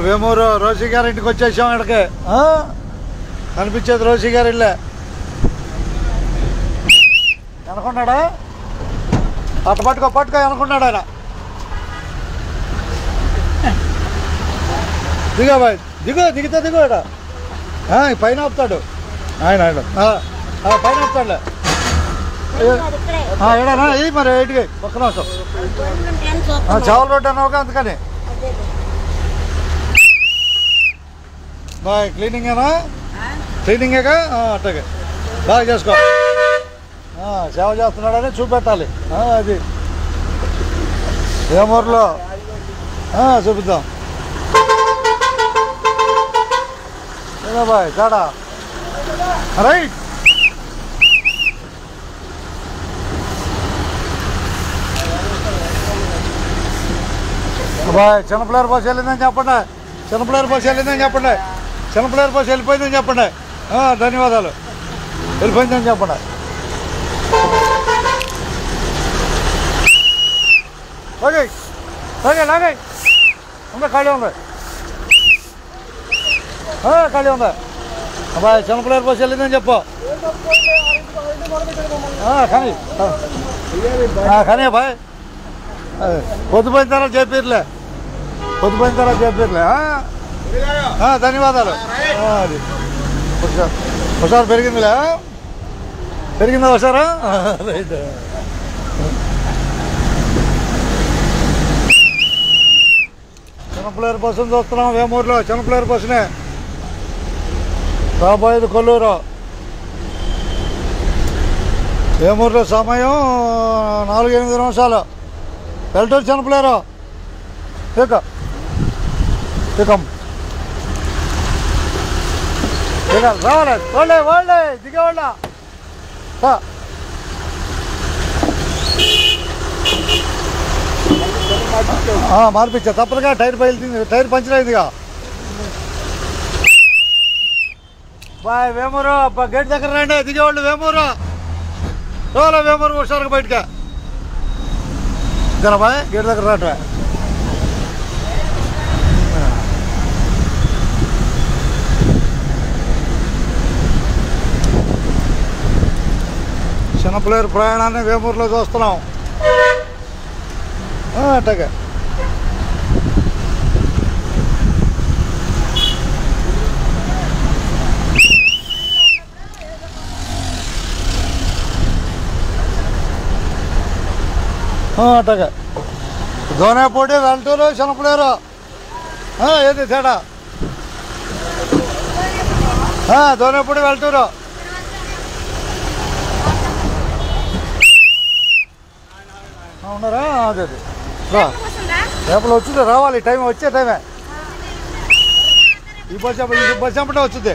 వేమూరు రోషి గారి ఇంటికి వచ్చేసాం. ఇక్కడికి కనిపించేది రోషి గారి ఇల్లే. అనుకున్నాడా అట్ట పట్టుకో అనుకున్నాడు ఆయన. దిగా బాయ్ దిగితే దిగు. పైన ఆపుతాడు ఆయన పైన ఆపుతాడులే. ఏడానా ఇది మరి ఇంటికి ఒక్క నిమిషం. చావల రోడ్డు అన్నావుగా అందుకని. బాయ్ క్లీనింగేనా? క్లీనింగేగా అట్టగే బాగా చేసుకో. సేవ చేస్తున్నాడని చూపెట్టాలి. అది వేమూరులో చూపిద్దాం. ఏదో బాయ్ చాడా రైట్. బాయ్ చిన్నపిల్లల బస్సు వెళ్ళిందని చెప్పండి. చిన్నపిల్లల బస్సు వెళ్ళిందని చెప్పండి. చిన్నపిల్లల బస్సు వెళ్ళిపోయిందని చెప్పండి. ధన్యవాదాలు. వెళ్ళిపోయిందని చెప్పండి. ఓకే ఓకే లాగే ఉందా? ఖాళీ ఉంది. ఖాళీ ఉందా? బాయ్ చిన్నపిల్లల బస్సు వెళ్ళిందని చెప్పు. కానీ బాయ్ పొద్దుపోయిన తర్వాత చెప్పిర్లే. ధన్యవాదాలు. అది ఒకసారి పెరిగిందిలే. పెరిగిందా ఒకసారా? రైట్. చిన్నపిల్లల బస్సును చూస్తున్నాం వేమూరులో. చిన్నపిల్లల బస్సునే రాబోయేది కొల్లూరు. వేమూరులో సమయం 4-8 నిమిషాలు. వెళ్తారు చిన్నపిల్లలు. రావాలి వాళ్ళే దిగేవాళ్ళ. మార్పించా తప్పదుగా. టైర్ పంచర్ అయిందిగా. బాయ్ వేమూరు గేట్ దగ్గర రండి దిగేవాళ్ళు. వేమూరు రావాలా? వేమూరు హుషారుగా బయటగా ఇద్దరు బాయ్ గేట్ దగ్గర రావటమే. చిన్నపిల్లల ప్రయాణాన్ని వేమూరులో చూస్తున్నాం. అట్టగా అట్టగా దోనేపూడి వెల్టూరు చిన్నపిల్లలు. ఏది తేడా? దోనేపూడి వెల్టూరు. ఉన్నారా? అదే రా రేపటి వచ్చింది. రావాలి టైం వచ్చే టైమే. ఈ బస్ అమ్మటే వచ్చింది.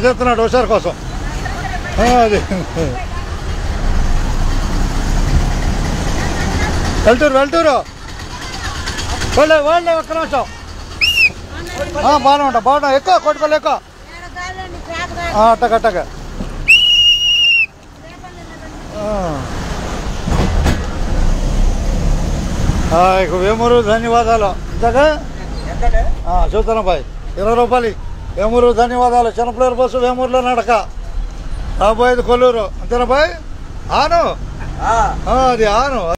తెస్తున్నాడు హుషారు కోసం. అది వెల్టూరు వాళ్ళే ఒక్క నిమిషం. బాగున్నా ఎక్కువ కొట్టుకోలే ఎక్కువ. అట్టగా ఇక వేమూరు ధన్యవాదాలు. ఇంతగా చూద్దాం బాయ్ 20 రూపాయలు. వేమూరు ధన్యవాదాలు. చిన్నపిల్లల బస్సు వేమూరులో నడక. రాబోయేది కొల్లూరు. అంతేనా బాయ్? అది ఆను.